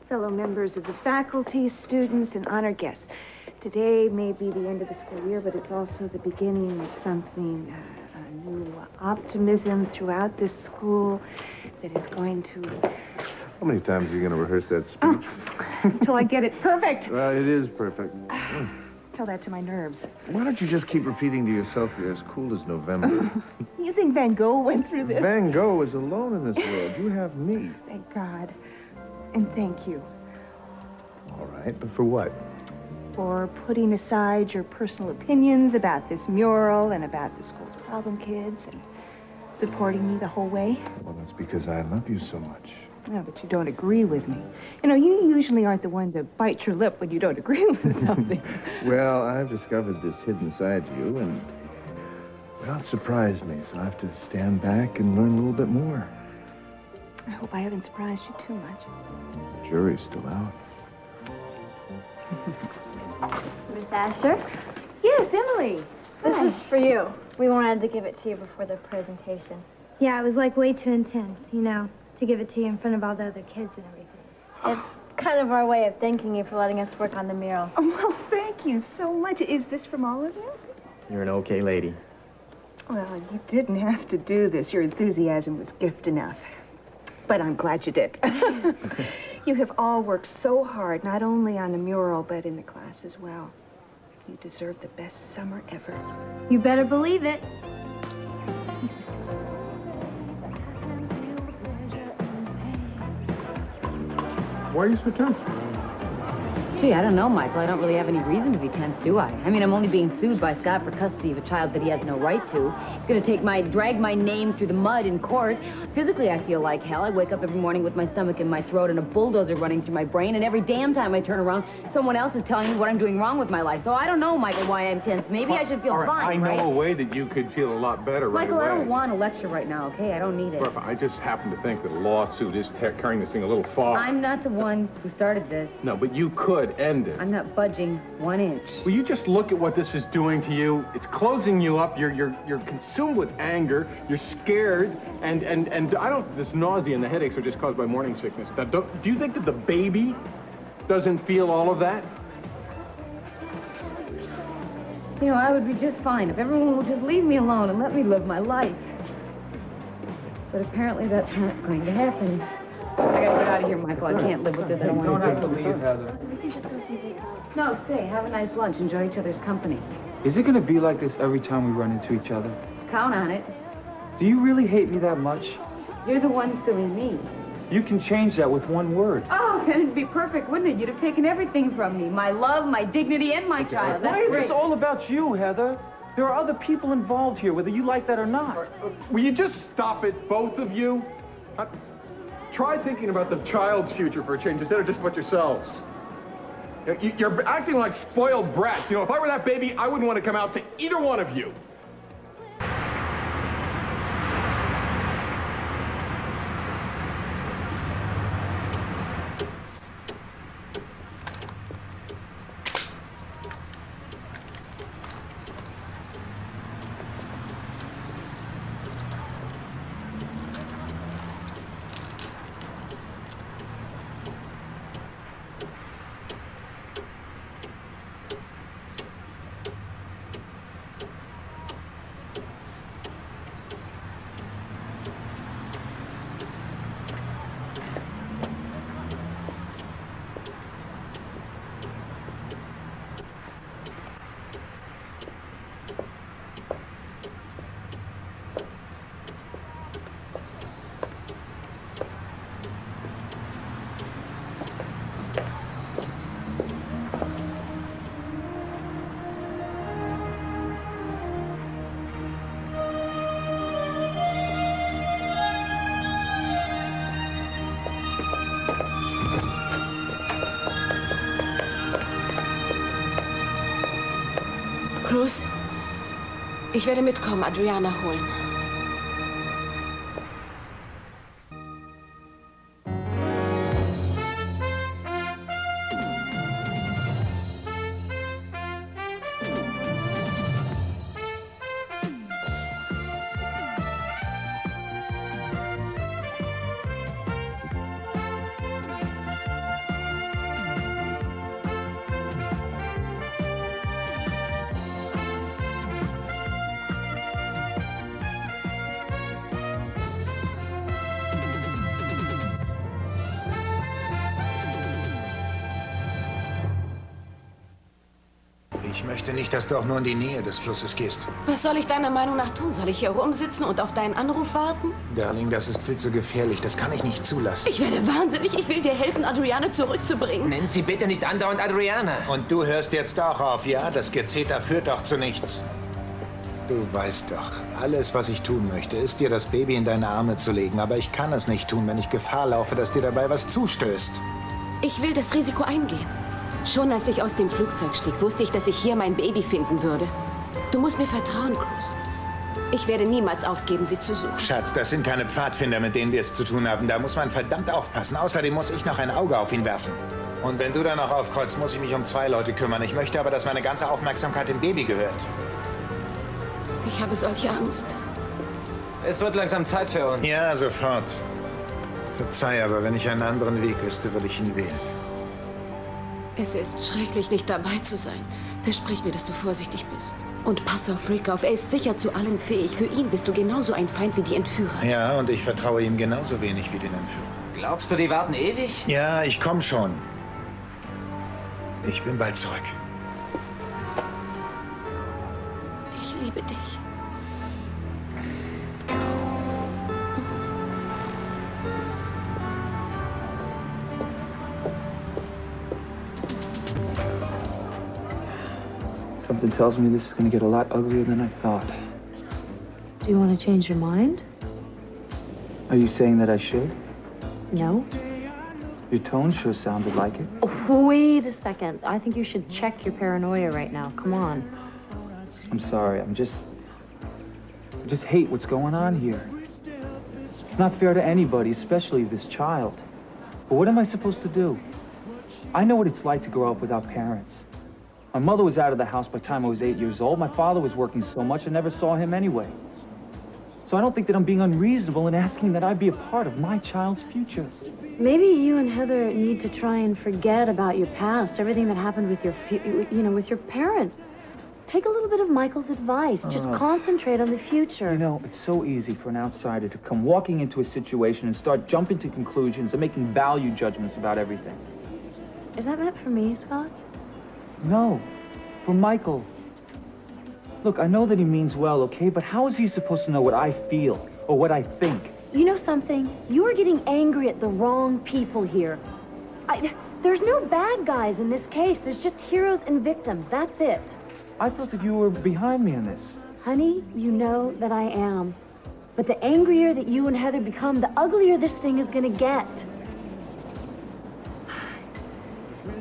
fellow members of the faculty, students, and honored guests. Today may be the end of the school year, but it's also the beginning of something, a new optimism throughout this school that is going to... How many times are you going to rehearse that speech? Until I get it perfect. Well, it is perfect. Tell that to my nerves. Why don't you just keep repeating to yourself you're as cool as November? You think Van Gogh went through this? Van Gogh is alone in this world. You have me. Thank God. And thank you. All right, but for what? For putting aside your personal opinions about this mural and about the school's problem kids and supporting me the whole way. Well, that's because I love you so much. No, but you don't agree with me. You know, you usually aren't the one to bite your lip when you don't agree with something. Well, I've discovered this hidden side to you, and, well, it surprised me, so I have to stand back and learn a little bit more. I hope I haven't surprised you too much. The jury's still out. Miss Asher? Yes, Emily. This Hi. is for you. We wanted to give it to you before the presentation. Yeah, it was like way too intense, you know, to give it to you in front of all the other kids and everything. It's kind of our way of thanking you for letting us work on the mural. Oh, well, thank you so much. Is this from all of you? You're an okay lady. Well, you didn't have to do this. Your enthusiasm was gift enough. But I'm glad you did. You have all worked so hard, not only on the mural, but in the class as well. You deserve the best summer ever. You better believe it. Why are you so tense? Gee, I don't know, Michael. I don't really have any reason to be tense, do I? I mean, I'm only being sued by Scott for custody of a child that he has no right to. He's gonna drag my name through the mud in court. Physically, I feel like hell. I wake up every morning with my stomach in my throat and a bulldozer running through my brain, and every damn time I turn around, someone else is telling me what I'm doing wrong with my life. So I don't know, Michael, why I'm tense. Maybe I should feel All right, fine, I know right? a way that you could feel a lot better Michael, right away. I don't want a lecture right now, okay? I don't need it. I just happen to think that a lawsuit is carrying this thing a little far. I'm not the one who started this. No, but you could end it. I'm not budging 1 inch. Will you just look at what this is doing to you? It's closing you up. You're consumed with anger. You're scared, and I don't. This nausea and the headaches are just caused by morning sickness. Now, do you think that the baby doesn't feel all of that? You know, I would be just fine if everyone would just leave me alone and let me live my life. But apparently that's not going to happen. I gotta get out of here, Michael. I can't live with this. I don't want to have to leave, Heather. We can just go see this. No, stay. Have a nice lunch. Enjoy each other's company. Is it going to be like this every time we run into each other? Count on it. Do you really hate me that much? You're the one suing me. You can change that with one word. Oh, then it'd be perfect, wouldn't it? You'd have taken everything from me. My love, my dignity, and my child. Why That's is great. this all about you, Heather? There are other people involved here, whether you like that or not. Will you just stop it, both of you? Try thinking about the child's future for a change instead of just about yourselves. You're acting like spoiled brats. You know, if I were that baby, I wouldn't want to come out to either one of you. Cruz, ich werde mitkommen, Adriana holen. Ich möchte nicht, dass du auch nur in die Nähe des Flusses gehst. Was soll ich deiner Meinung nach tun? Soll ich hier rumsitzen und auf deinen Anruf warten? Darling, das ist viel zu gefährlich. Das kann ich nicht zulassen. Ich werde wahnsinnig. Ich will dir helfen, Adriane zurückzubringen. Nennt sie bitte nicht andauernd Adriana. Und du hörst jetzt auch auf, ja? Das Gezeter führt doch zu nichts. Du weißt doch, alles, was ich tun möchte, ist dir das Baby in deine Arme zu legen. Aber ich kann es nicht tun, wenn ich Gefahr laufe, dass dir dabei was zustößt. Ich will das Risiko eingehen. Schon als ich aus dem Flugzeug stieg, wusste ich, dass ich hier mein Baby finden würde. Du musst mir vertrauen, Cruz. Ich werde niemals aufgeben, sie zu suchen. Schatz, das sind keine Pfadfinder, mit denen wir es zu tun haben. Da muss man verdammt aufpassen. Außerdem muss ich noch ein Auge auf ihn werfen. Und wenn du dann noch aufkreuzt, muss ich mich um 2 Leute kümmern. Ich möchte aber, dass meine ganze Aufmerksamkeit dem Baby gehört. Ich habe solche Angst. Es wird langsam Zeit für uns. Ja, sofort. Verzeih, aber wenn ich einen anderen Weg wüsste, würde ich ihn wählen. Es ist schrecklich, nicht dabei zu sein. Versprich mir, dass du vorsichtig bist. Und pass auf Rick auf. Er ist sicher zu allem fähig. Für ihn bist du genauso ein Feind wie die Entführer. Ja, und ich vertraue ihm genauso wenig wie den Entführern. Glaubst du, die warten ewig? Ja, ich komme schon. Ich bin bald zurück. Ich liebe dich. Something tells me this is going to get a lot uglier than I thought. Do you want to change your mind? Are you saying that I should? No. Your tone sure sounded like it. Oh, wait a second. I think you should check your paranoia right now. Come on. I'm sorry. I just hate what's going on here. It's not fair to anybody, especially this child. But what am I supposed to do? I know what it's like to grow up without parents. My mother was out of the house by the time I was 8 years old. My father was working so much I never saw him anyway. So I don't think that I'm being unreasonable in asking that I be a part of my child's future. Maybe you and Heather need to try and forget about your past, everything that happened with with your parents. Take a little bit of Michael's advice. Just concentrate on the future. You know, it's so easy for an outsider to come walking into a situation and start jumping to conclusions and making value judgments about everything. Is that meant for me, Scott? No, for Michael. Look, I know that he means well, okay? But how is he supposed to know what I feel or what I think? You know something? You are getting angry at the wrong people here. There's no bad guys in this case. There's just heroes and victims. That's it. I thought that you were behind me in this. Honey, you know that I am. But the angrier that you and Heather become, the uglier this thing is gonna get.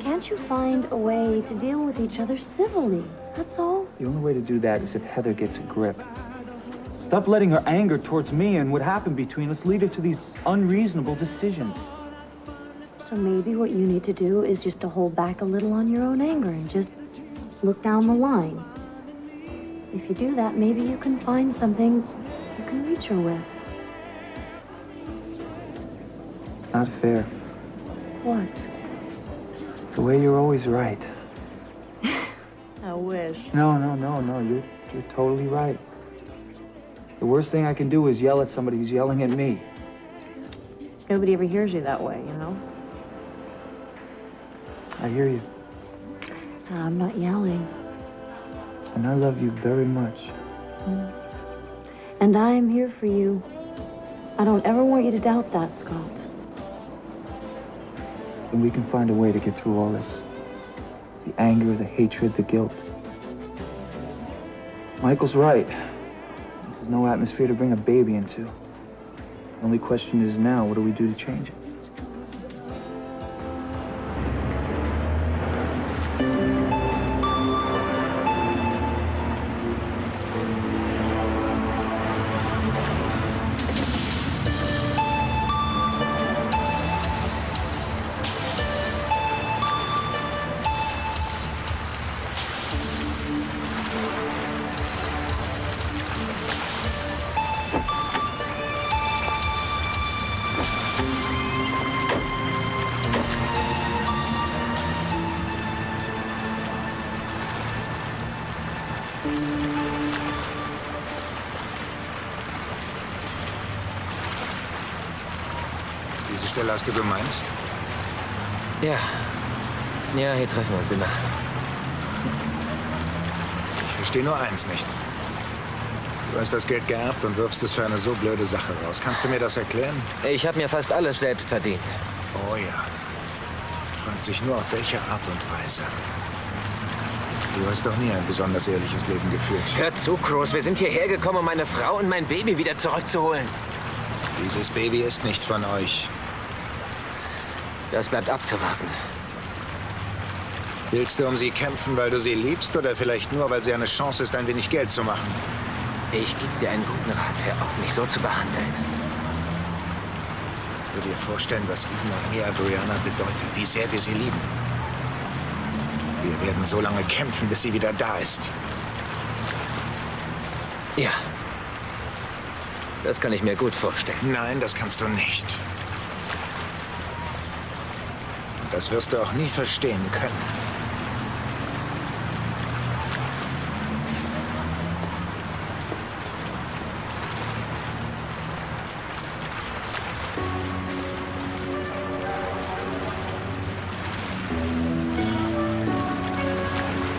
Can't you find a way to deal with each other civilly? That's all. The only way to do that is if Heather gets a grip. Stop letting her anger towards me and what happened between us lead her to these unreasonable decisions. So maybe what you need to do is just to hold back a little on your own anger and just look down the line. If you do that, maybe you can find something you can reach her with. It's not fair. What? The way you're always right. I wish. No. You're totally right. The worst thing I can do is yell at somebody who's yelling at me. Nobody ever hears you that way, you know? I hear you. I'm not yelling. And I love you very much. And I am here for you. I don't ever want you to doubt that, Scott. Then we can find a way to get through all this. The anger, the hatred, the guilt. Michael's right. This is no atmosphere to bring a baby into. The only question is now, what do we do to change it? Diese Stelle hast du gemeint? Ja. Ja, hier treffen wir uns immer. verstehe nur eins nicht. Du hast das Geld geerbt und wirfst es für eine so blöde Sache raus. Kannst du mir das erklären? Ich habe mir fast alles selbst verdient. Oh ja. Fragt sich nur, auf welche Art und Weise. Du hast doch nie ein besonders ehrliches Leben geführt. Hör zu, Cruz. Wir sind hierher gekommen, um meine Frau und mein Baby wieder zurückzuholen. Dieses Baby ist nicht von euch. Das bleibt abzuwarten. Willst du um sie kämpfen, weil du sie liebst, oder vielleicht nur, weil sie eine Chance ist, ein wenig Geld zu machen? Ich gebe dir einen guten Rat, hör auf, mich so zu behandeln. Kannst du dir vorstellen, was Ihnen und mir Adriana bedeutet, wie sehr wir sie lieben? Wir werden so lange kämpfen, bis sie wieder da ist. Ja. Das kann ich mir gut vorstellen. Nein, das kannst du nicht. Und das wirst du auch nie verstehen können.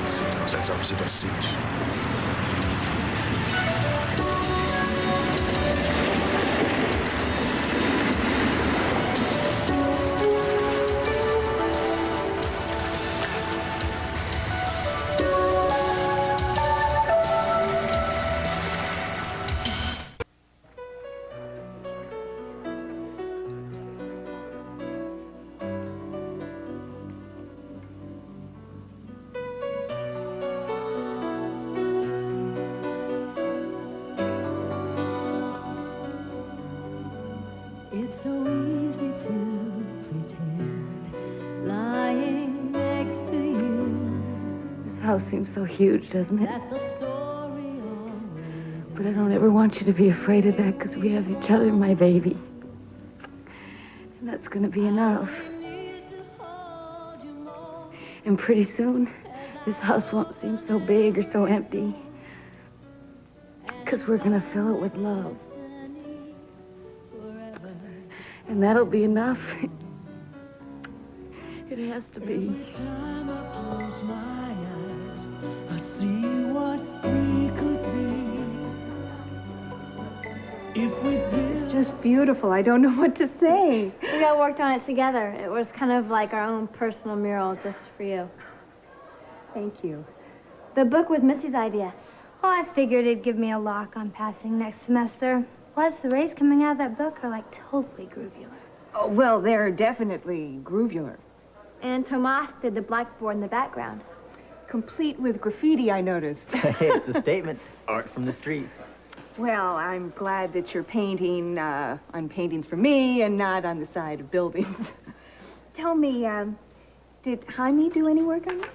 Sieht aus, als ob sie das sind. It's so easy to pretend, lying next to you. This house seems so huge, doesn't it? That the story always But I don't ever want you to be afraid of that because we have each other and my baby. And that's going to be enough. And pretty soon, this house won't seem so big or so empty. Because we're going to fill it with love. And that'll be enough. It has to be. Every time I close my eyes, I see what we could be. If we build... Just beautiful. I don't know what to say. We all worked on it together. It was kind of like our own personal mural just for you. Thank you. The book was Missy's idea. Oh, I figured it'd give me a lock on passing next semester. Plus, the rays coming out of that book are like totally groovular. Oh, well, they're definitely groovular. And Tomas did the blackboard in the background. Complete with graffiti, I noticed. It's a statement. Art from the streets. Well, I'm glad that you're painting on paintings for me and not on the side of buildings. Tell me, did Jaime do any work on this?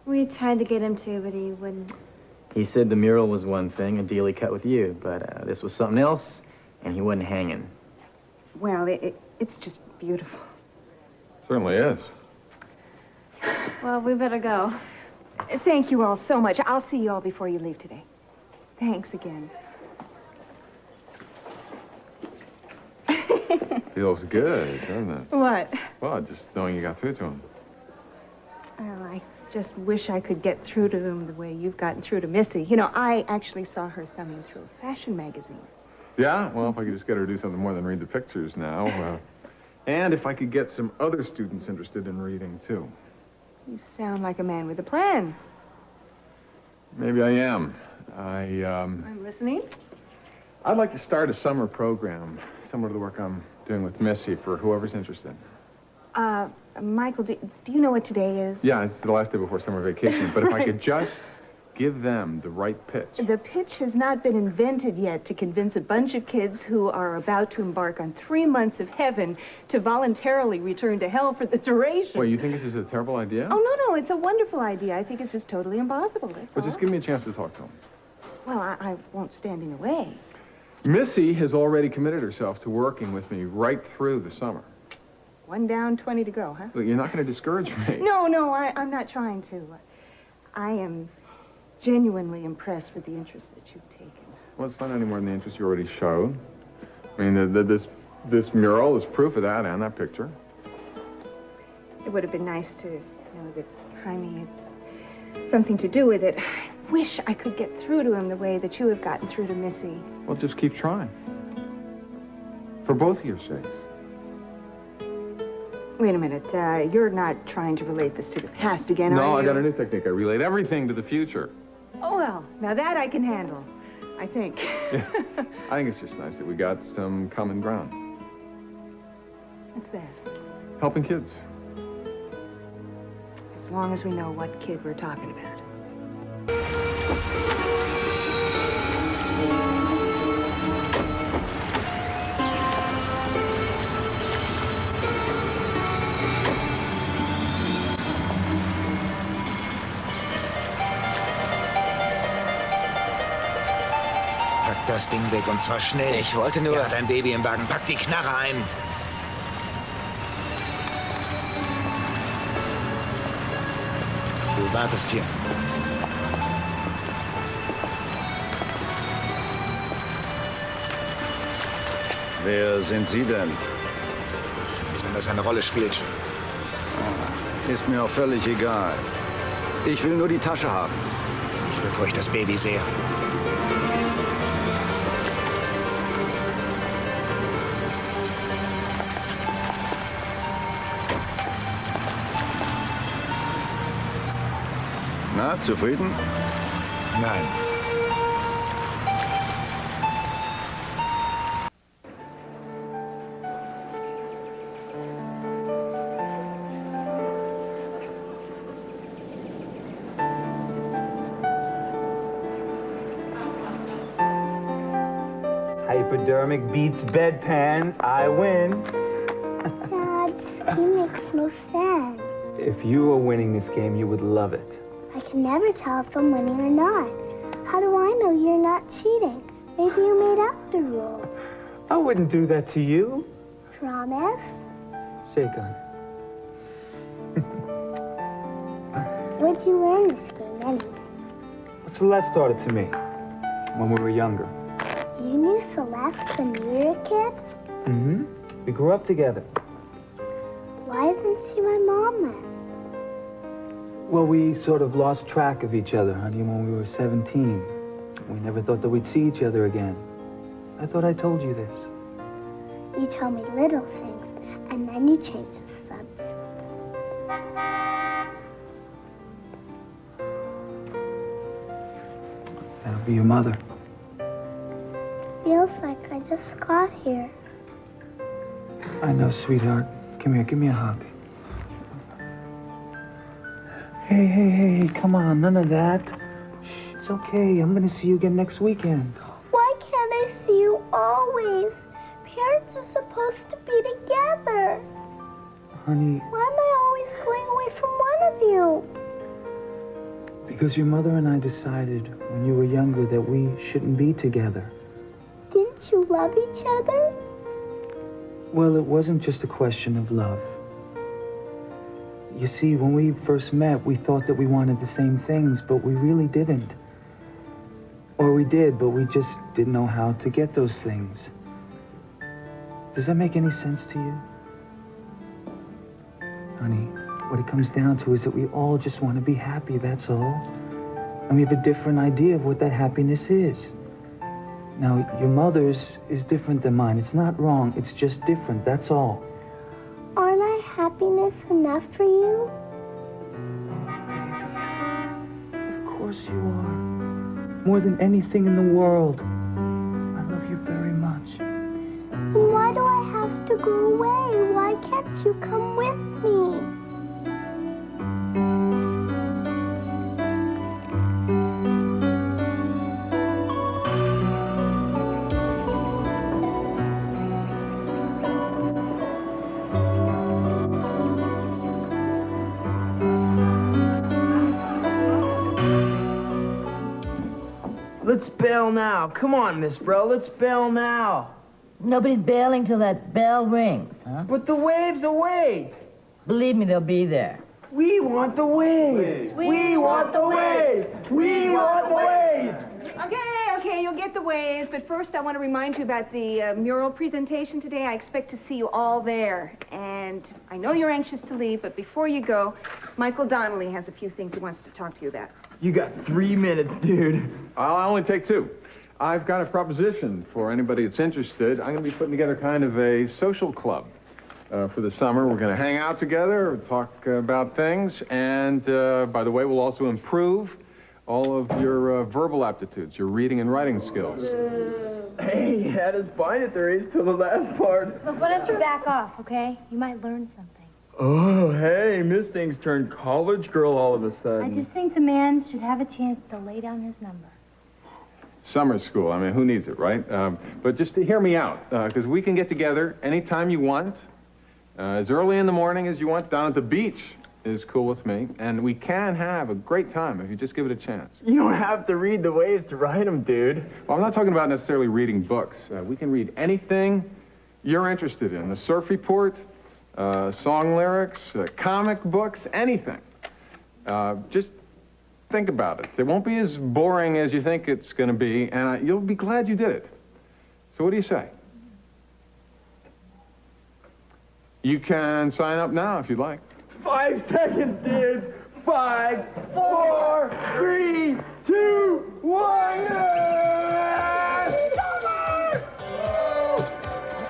We tried to get him to, but he wouldn't. He said the mural was one thing, a deal he cut with you, but this was something else, and he wasn't hanging. Well, it's just beautiful. Certainly is. Well, we better go. Thank you all so much. I'll see you all before you leave today. Thanks again. Feels good, doesn't it? What? Well, just knowing you got through to him. Well, I just wish I could get through to him the way you've gotten through to Missy. You know, I actually saw her thumbing through a fashion magazine. Yeah? Well, if I could just get her to do something more than read the pictures now. And if I could get some other students interested in reading, too. You sound like a man with a plan. Maybe I am. I'm listening. I'd like to start a summer program, similar to the work I'm doing with Missy, for whoever's interested. Michael, do you know what today is? Yeah, it's the last day before summer vacation. But if I could just give them the right pitch. The pitch has not been invented yet to convince a bunch of kids who are about to embark on 3 months of heaven to voluntarily return to hell for the duration. Wait, you think this is a terrible idea? Oh, no, it's a wonderful idea. I think it's just totally impossible, that's Well, all. just give me a chance to talk to them. Well, I won't stand in the way. Missy has already committed herself to working with me right through the summer. 1 down, 20 to go, huh? Look, you're not going to discourage me. No, I'm not trying to. I am genuinely impressed with the interest that you've taken. Well, it's not any more than the interest you already showed. I mean, this mural is proof of that and that picture. It would have been nice to know that Jaime had something to do with it. wish I could get through to him the way that you have gotten through to Missy. Well, just keep trying. For both of your sakes. Wait a minute. You're not trying to relate this to the past again, are you? No, I got a new technique. I relate everything to the future. Oh, well, now that I can handle, I think. Yeah. I think it's just nice that we got some common ground. What's that? Helping kids. As long as we know what kid we're talking about. Pack das Ding weg und zwar schnell. Ich wollte nur... Ja, dein Baby im Wagen. Pack die Knarre ein. Du wartest hier. Wer sind Sie denn? Als wenn das eine Rolle spielt. Ist mir auch völlig egal. Ich will nur die Tasche haben. Nicht bevor ich das Baby sehe. Na, zufrieden? Nein. Hypodermic beats bedpans. I win. Dad, this game makes no sense. If you were winning this game, you would love it. I can never tell if I'm winning or not. How do I know you're not cheating? Maybe you made up the rules. I wouldn't do that to you. Promise? Shake on it. Where'd you learn this game anyway? Celeste taught it to me when we were younger. You knew Celeste when you were a kid? Mm-hmm. We grew up together. Why isn't she my mom then? Well, we sort of lost track of each other, honey, when we were 17. We never thought that we'd see each other again. I thought I told you this. You told me little things, and then you changed the subject. That'll be your mother. Feels like I just got here. I know, sweetheart. Come here, give me a hug. Hey, come on, none of that. Shh, it's okay. I'm gonna see you again next weekend. Why can't I see you always? Parents are supposed to be together. Honey, Why am I always going away from one of you? because your mother and I decided when you were younger that we shouldn't be together. Didn't you love each other? Well, it wasn't just a question of love. You see, when we first met, we thought that we wanted the same things, but we really didn't. Or we did, but we just didn't know how to get those things. Does that make any sense to you? Honey, what it comes down to is that we all just want to be happy, that's all. And we have a different idea of what that happiness is. Now, your mother's is different than mine. It's not wrong, it's just different, that's all. Aren't I happiness enough for you? Of course you are. More than anything in the world. I love you very much. Then why do I have to go away? Why can't you come with me? Let's bail now. Come on, Miss Bro, let's bail now. Nobody's bailing till that bell rings, huh? But the waves are wait. Believe me, they'll be there. We want the waves. We want the waves. We want the waves. Okay, you'll get the waves, but first I want to remind you about the mural presentation today. I expect to see you all there. And I know you're anxious to leave, but before you go, Michael Donnelly has a few things he wants to talk to you about. You got 3 minutes, dude. I'll only take 2. I've got a proposition for anybody that's interested. I'm going to be putting together kind of a social club for the summer. We're going to hang out together, talk about things, and by the way, we'll also improve all of your verbal aptitudes, your reading and writing skills. Hey, you had us buying it, Therese, till the last part. Look, why don't you back off, okay? You might learn something. Oh, hey, Miss Thing's turned college girl all of a sudden. I just think the man should have a chance to lay down his number. Summer school, I mean, who needs it, right? But just to hear me out, because we can get together anytime you want, as early in the morning as you want, down at the beach is cool with me, and we can have a great time if you just give it a chance. You don't have to read the waves to write them, dude. Well, I'm not talking about necessarily reading books. We can read anything you're interested in. The surf report, song lyrics, comic books, anything. Just think about it. It won't be as boring as you think it's going to be, and you'll be glad you did it. So what do you say? You can sign up now if you'd like. 5 seconds, dude. 5, 4, 3, 2, 1.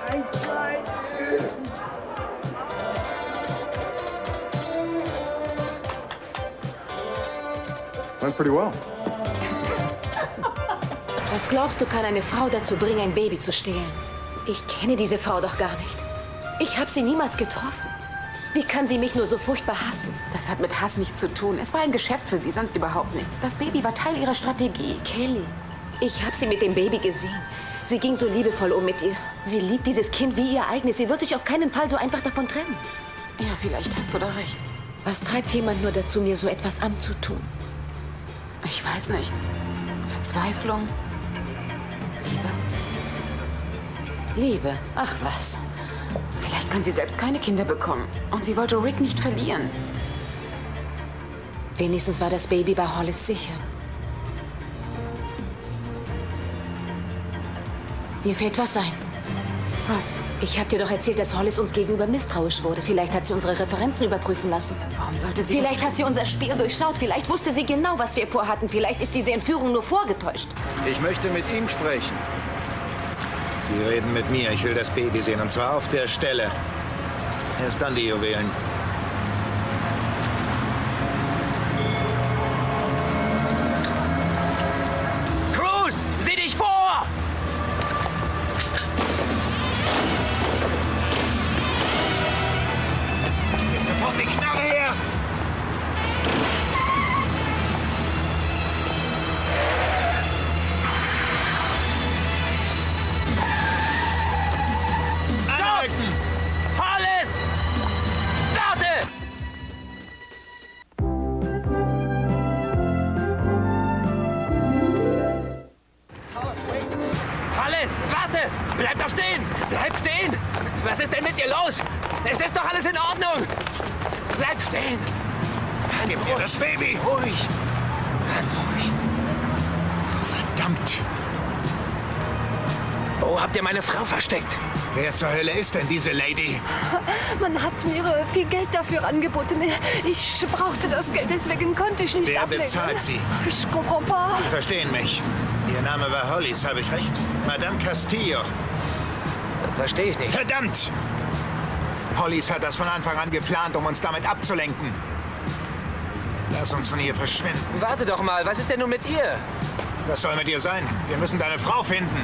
Nice try, dude. Went pretty well. Was glaubst du, kann eine Frau dazu bringen, ein Baby zu stehlen? Ich kenne diese Frau doch gar nicht. Ich habe sie niemals getroffen. Wie kann sie mich nur so furchtbar hassen? Das hat mit Hass nichts zu tun. Es war ein Geschäft für sie, sonst überhaupt nichts. Das Baby war Teil ihrer Strategie. Kelly, ich habe sie mit dem Baby gesehen. Sie ging so liebevoll um mit ihr. Sie liebt dieses Kind wie ihr eigenes. Sie wird sich auf keinen Fall so einfach davon trennen. Ja, vielleicht hast du da recht. Was treibt jemand nur dazu, mir so etwas anzutun? Ich weiß nicht. Verzweiflung? Liebe? Liebe? Ach was. Vielleicht kann sie selbst keine Kinder bekommen. Und sie wollte Rick nicht verlieren. Wenigstens war das Baby bei Hollis sicher. Mir fällt was ein. Was? Ich habe dir doch erzählt, dass Hollis uns gegenüber misstrauisch wurde. Vielleicht hat sie unsere Referenzen überprüfen lassen. Warum sollte sie... Vielleicht hat sie unser Spiel durchschaut. Vielleicht wusste sie genau, was wir vorhatten. Vielleicht ist diese Entführung nur vorgetäuscht. Ich möchte mit ihm sprechen. Sie reden mit mir. Ich will das Baby sehen, und zwar auf der Stelle. Erst dann die Juwelen. Cruz, sieh dich vor! Jetzt sofort die Knarre her! Hollis! Warte! Hollis, warte! Bleib doch stehen! Bleib stehen! Was ist denn mit dir los? Es ist doch alles in Ordnung! Bleib stehen! Gib mir das Baby! Ruhig! Ganz ruhig! Verdammt! Wo habt ihr meine Frau versteckt? Wer zur Hölle ist denn diese Lady? Man hat mir viel Geld dafür angeboten. Ich brauchte das Geld, deswegen konnte ich nicht Wer ablehnen. bezahlt Sie? Ich comprends pas. Sie verstehen mich. Ihr Name war Hollis, habe ich recht? Madame Castillo. Das verstehe ich nicht. Verdammt! Hollis hat das von Anfang an geplant, um uns damit abzulenken. Lass uns von hier verschwinden. Warte doch mal, was ist denn nun mit ihr? Was soll mit ihr sein? Wir müssen deine Frau finden.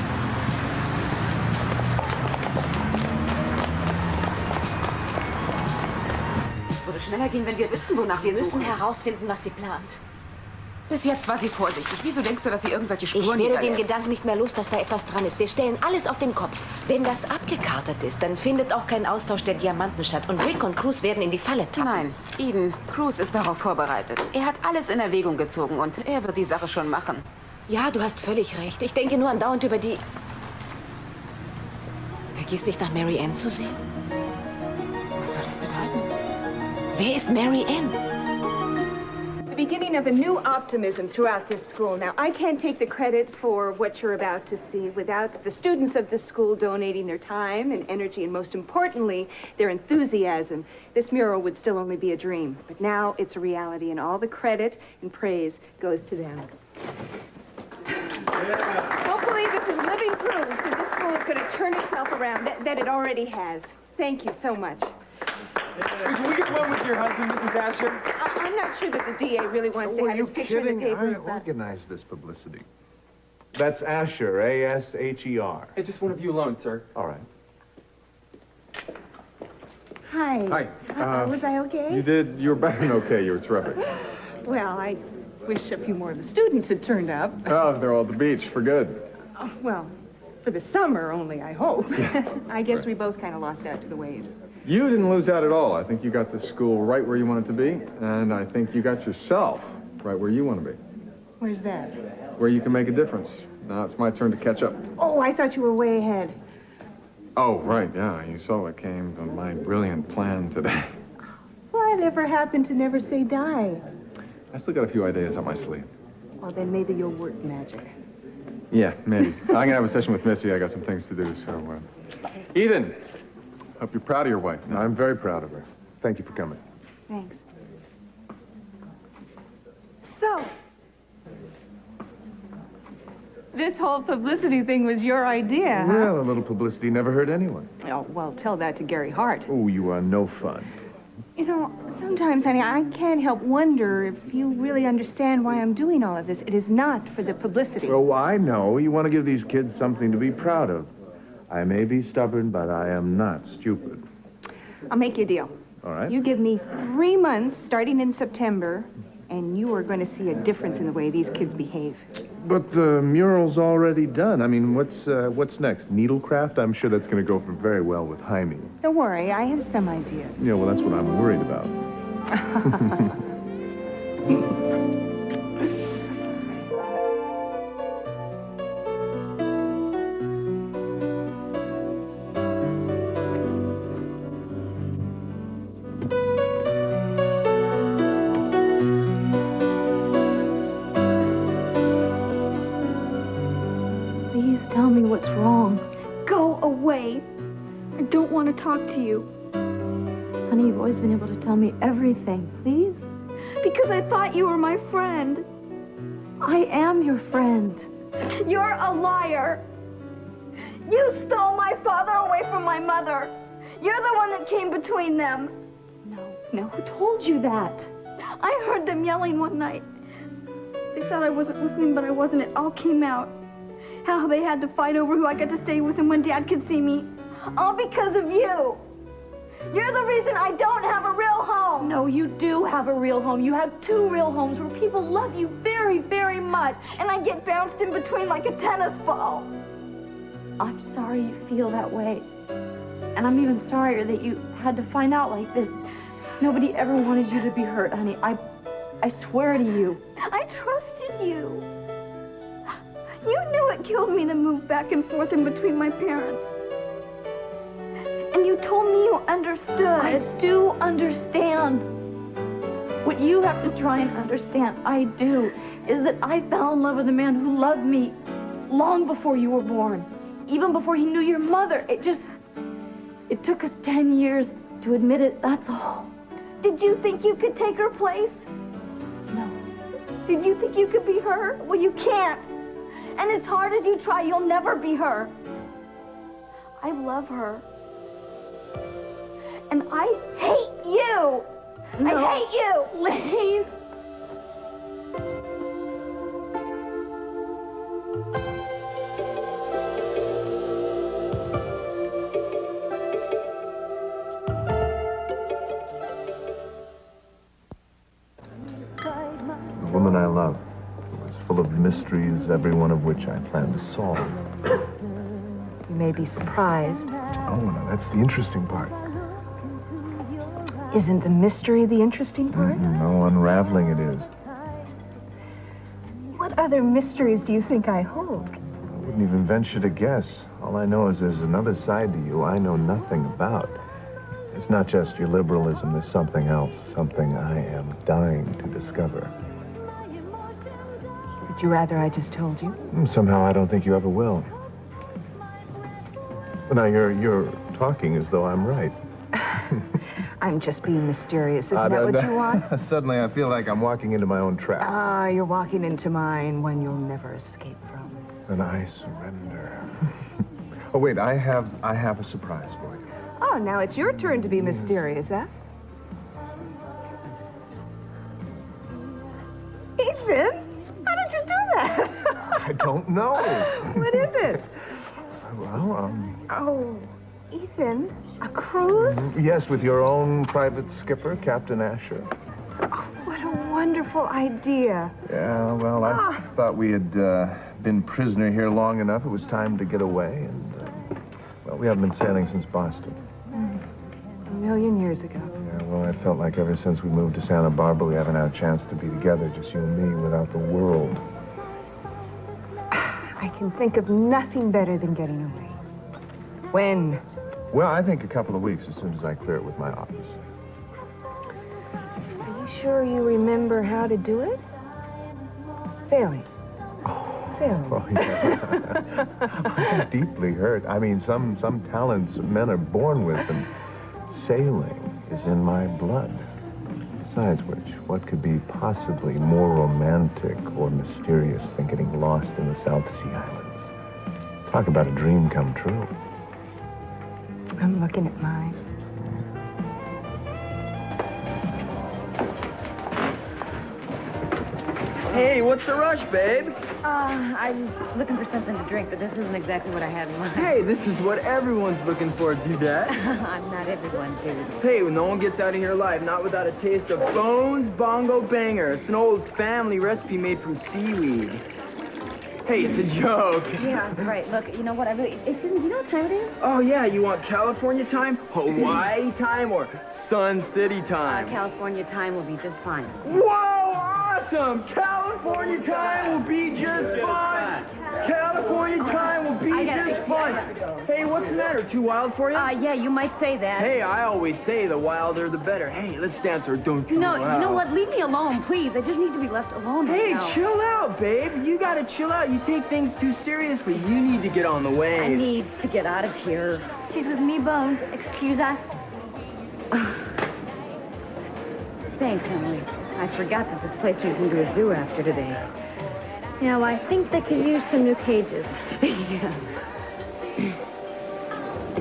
Es würde schneller gehen, wenn wir wüssten, wonach wir Wir müssen suchen. herausfinden, was sie plant. Bis jetzt war sie vorsichtig. Wieso denkst du, dass sie irgendwelche Ich Spuren werde den hinterlässt? Gedanken nicht mehr los, dass da etwas dran ist. Wir stellen alles auf den Kopf. Wenn das abgekartet ist, dann findet auch kein Austausch der Diamanten statt. Und Rick und Cruz werden in die Falle tappen. Nein, Eden, Cruz ist darauf vorbereitet. Er hat alles in Erwägung gezogen und er wird die Sache schon machen. Ja, du hast völlig recht. Ich denke nur andauernd über die... Vergiss nicht, nach Mary Ann zu sehen. Was soll das bedeuten? Wer ist Mary Ann? beginning of a new optimism throughout this school. Now, I can't take the credit for what you're about to see without the students of this school donating their time and energy, and most importantly, their enthusiasm. This mural would still only be a dream, but now it's a reality, and all the credit and praise goes to them. Hopefully, this is living proof that this school is going to turn itself around, that it already has. Thank you so much. Can we get one with your husband, Mrs. Asher? I'm not sure that the DA really wants to have his picture in the paper. I organized this publicity. That's Asher, A-S-H-E-R. Hey, just one of you alone, sir. All right. Hi. Hi. Was I okay? You did. You were better than okay. You were terrific. Well, I wish a few more of the students had turned up. Oh, they're all at the beach for good. Oh, well, for the summer only, I hope. I guess we both kind of lost out to the waves. You didn't lose out at all. I think you got the school right where you wanted to be, and I think you got yourself right where you want to be. Where's that? Where you can make a difference. Now it's my turn to catch up. Oh, I thought you were way ahead. Oh, right, yeah. You saw what came from my brilliant plan today. Whatever happened to never say die? I still got a few ideas up my sleeve. Well, then maybe you'll work magic. Yeah, maybe. I'm going to have a session with Missy. I got some things to do, so... Ethan, hope you're proud of your wife. I'm very proud of her. Thank you for coming. Thanks. So, this whole publicity thing was your idea, huh? Well, a little publicity never hurt anyone. Oh, well, tell that to Gary Hart. Oh, you are no fun. You know, sometimes, honey, I can't help wonder if you really understand why I'm doing all of this. It is not for the publicity. Oh, I know. You want to give these kids something to be proud of. I may be stubborn, but I am not stupid. I'll make you a deal. All right. You give me 3 months, starting in September, and you are going to see a difference in the way these kids behave. But the mural's already done. I mean, what's next? Needlecraft? I'm sure that's going to go very well with Jaime. Don't worry, I have some ideas. Yeah, well, that's what I'm worried about. Please tell me what's wrong. Go away. I don't want to talk to you. Honey, you've always been able to tell me everything. Please? Because I thought you were my friend. I am your friend. You're a liar. You stole my father away from my mother. You're the one that came between them. No, who told you that? I heard them yelling one night. They thought I wasn't listening, but I wasn't. It all came out. How they had to fight over who I got to stay with and when Dad could see me. All because of you. You're the reason I don't have a real home. No, you do have a real home. You have 2 real homes where people love you very, very much. And I get bounced in between like a tennis ball. I'm sorry you feel that way. And I'm even sorrier that you had to find out like this. Nobody ever wanted you to be hurt, honey. I swear to you. I trusted you. You knew it killed me to move back and forth in between my parents. And you told me you understood. I do understand. What you have to try and understand, I do, is that I fell in love with a man who loved me long before you were born. Even before he knew your mother. It took us 10 years to admit it, that's all. Did you think you could take her place? No. Did you think you could be her? Well, you can't. And as hard as you try, you'll never be her. I love her. And I hate you. No. I hate you. Leave. The woman I love was full of mysteries, every one of which I plan to solve. You may be surprised. Oh, no, that's the interesting part. Isn't the mystery the interesting part? No, unraveling it is. What other mysteries do you think I hold? I wouldn't even venture to guess. All I know is there's another side to you I know nothing about. It's not just your liberalism, there's something else, something I am dying to discover. Would you rather I just told you? Somehow I don't think you ever will. Well, now you're talking as though I'm right. I'm just being mysterious. Isn't that what you want? Suddenly I feel like I'm walking into my own trap. Ah, you're walking into mine, one you'll never escape from. And I surrender. Oh, wait, I have a surprise for you. Oh, now it's your turn to be mysterious, huh? Ethan, how did you do that? I don't know. What is it? Well, Oh, Ethan, a cruise? yes, with your own private skipper, Captain Asher. Oh, what a wonderful idea. Yeah, well, I thought we had been prisoner here long enough. It was time to get away, and, well, we haven't been sailing since Boston. A million years ago. Yeah, well, I felt like ever since we moved to Santa Barbara, we haven't had a chance to be together, just you and me, without the world. I can think of nothing better than getting away. When? Well, I think a couple of weeks, as soon as I clear it with my office. Are you sure you remember how to do it? Sailing. Sailing. Oh, yeah. I'm deeply hurt. I mean, some talents men are born with, and sailing is in my blood. Besides which, what could be possibly more romantic or mysterious than getting lost in the South Sea Islands? Talk about a dream come true. I'm looking at mine. Hey, what's the rush, babe? I was looking for something to drink, but this isn't exactly what I had in mind. Hey, this is what everyone's looking for, dudette. I'm not everyone, dude. Hey, no one gets out of here alive, not without a taste of Bones Bongo Banger. It's an old family recipe made from seaweed. Hey, it's a joke. Yeah, right. Look, you know what? Do you know what time it is? Oh, yeah, you want California time, Hawaii time, or Sun City time? California time will be just fine. Whoa, awesome! California time will be just fine. California time will be just fine. Hey, what's the matter? Too wild for you? Yeah, you might say that. Hey, I always say the wilder the better. Hey, let's dance or don't you? No, you know what? Leave me alone, please. I just need to be left alone right now. Hey, chill out, babe. You gotta chill out. You take things too seriously. You need to get on the wave. I need to get out of here. She's with me, Bones. Excuse us. Thanks, Emily. I forgot that this place turns into a zoo after today. You know, I think they could use some new cages. Yeah.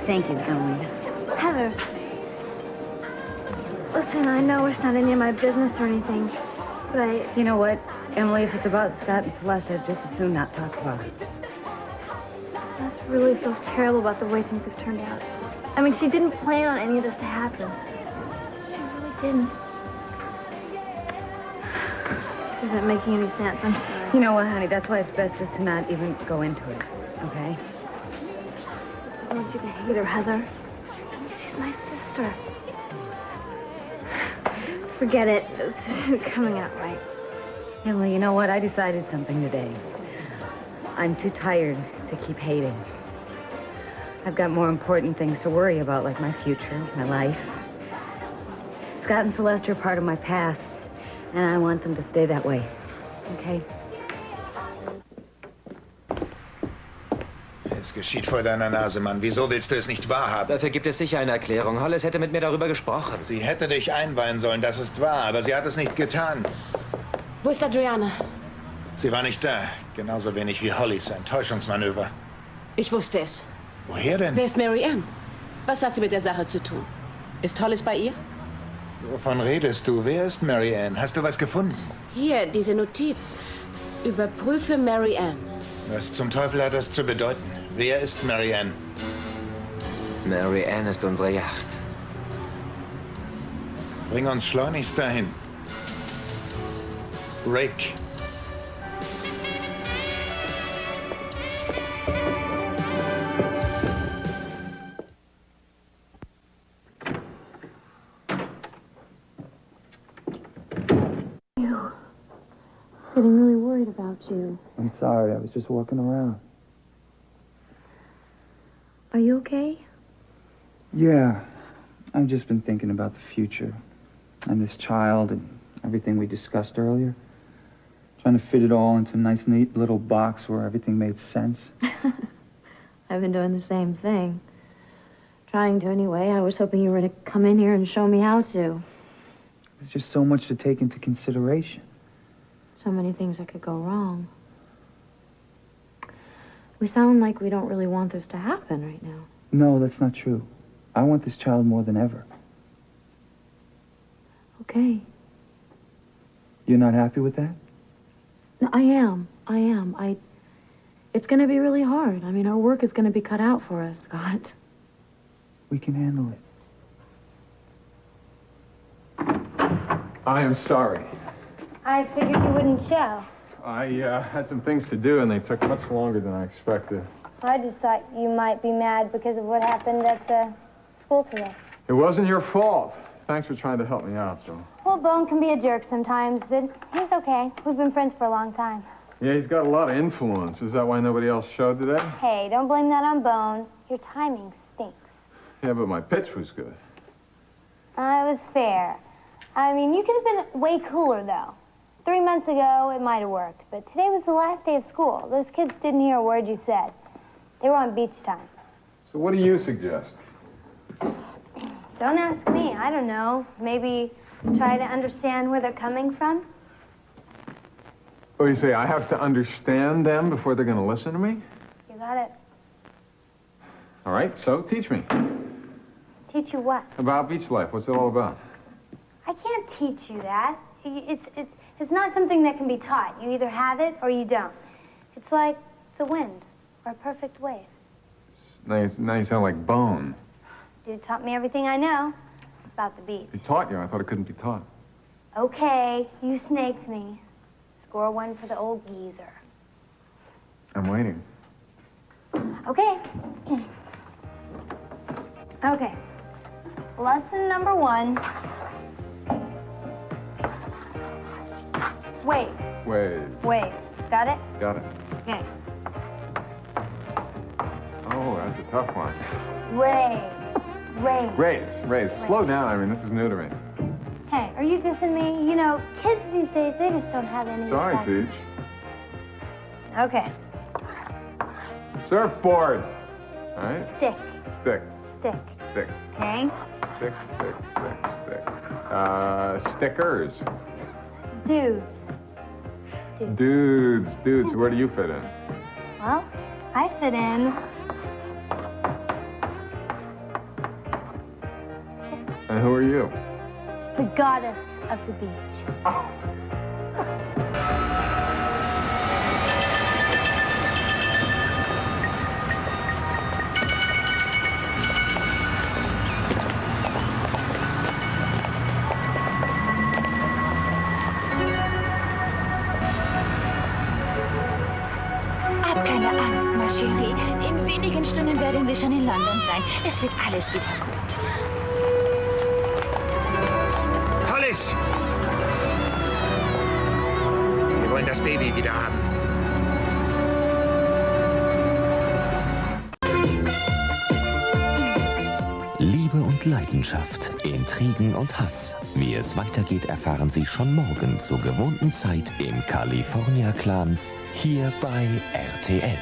Thank you, Emily. Heather. Listen, I know it's not any of my business or anything, but You know what, Emily, if it's about Scott and Celeste, I'd just as soon not talk about it. I just really feels terrible about the way things have turned out. I mean, she didn't plan on any of this to happen. She really didn't. This isn't making any sense. I'm sorry. You know what, honey, that's why it's best just to not even go into it, okay? I want you to hate her, Heather. She's my sister. Forget it. It's coming out right. Emily, you know what? I decided something today. I'm too tired to keep hating. I've got more important things to worry about, like my future, my life. Scott and Celeste are part of my past, and I want them to stay that way. Okay? Es geschieht vor deiner Nase, Mann. Wieso willst du es nicht wahrhaben? Dafür gibt es sicher eine Erklärung. Hollis hätte mit mir darüber gesprochen. Sie hätte dich einweihen sollen, das ist wahr, aber sie hat es nicht getan. Wo ist Adriana? Sie war nicht da. Genauso wenig wie Hollys. Ein Täuschungsmanöver. Ich wusste es. Woher denn? Wer ist Mary Ann? Was hat sie mit der Sache zu tun? Ist Hollis bei ihr? Wovon redest du? Wer ist Mary Ann? Hast du was gefunden? Hier, diese Notiz. Überprüfe Mary Ann. Was zum Teufel hat das zu bedeuten? Wer ist Mary Ann? Mary Ann ist unsere Yacht. Bring uns schleunigst dahin. Rick. Getting really worried about you. I'm sorry, I was just walking around. Are you okay? Yeah, I've just been thinking about the future and this child, and I everything we discussed earlier. Trying to fit it all into a nice, neat little box where everything made sense. I've been doing the same thing. Trying to anyway. I was hoping you were to come in here and show me how to. There's just so much to take into consideration. So many things that could go wrong. We sound like we don't really want this to happen right now. No, that's not true. I want this child more than ever. Okay. You're not happy with that? No, I am. It's going to be really hard. I mean, our work is going to be cut out for us, Scott. We can handle it. I am sorry. I figured you wouldn't show. I had some things to do, and they took much longer than I expected. I just thought you might be mad because of what happened at the school today. It wasn't your fault. Thanks for trying to help me out, Joe. Well, Bone can be a jerk sometimes, but he's okay. We've been friends for a long time. Yeah, he's got a lot of influence. Is that why nobody else showed today? Hey, don't blame that on Bone. Your timing stinks. Yeah, but my pitch was good. It was fair. I mean, you could have been way cooler, though. 3 months ago, it might have worked, but today was the last day of school. Those kids didn't hear a word you said. They were on beach time. So what do you suggest? Don't ask me. I don't know. Maybe try to understand where they're coming from? Oh, you say I have to understand them before they're going to listen to me? You got it. All right, so teach me. Teach you what? About beach life. What's it all about? I can't teach you that. It's not something that can be taught. You either have it or you don't. It's like the wind or a perfect wave. Now you sound like Bone. Dude taught me everything I know about the beach. He taught you. I thought it couldn't be taught. Okay, you snaked me. Score one for the old geezer. I'm waiting. Okay. Okay. Lesson number 1. Wave. Wave. Got it? Got it. Okay. Oh, that's a tough one. Raise. Raise. Slow down. I mean, this is new to me. Hey, are you dissing me? You know, kids these days, they just don't have any Sorry, respect. Teach. Okay. Surfboard. All right? Stick. Stick. Stick. Stick. Okay. Stick. Stickers. Dude. Dudes. Where do you fit in? Well, I fit in. And who are you? The goddess of the beach. Oh. Hab keine Angst, ma Chérie. In wenigen Stunden werden wir schon in London sein. Es wird alles wieder gut. Hollis! Wir wollen das Baby wieder haben. Liebe und Leidenschaft, Intrigen und Hass. Wie es weitergeht, erfahren Sie schon morgen zur gewohnten Zeit im California Clan, hier bei RTL.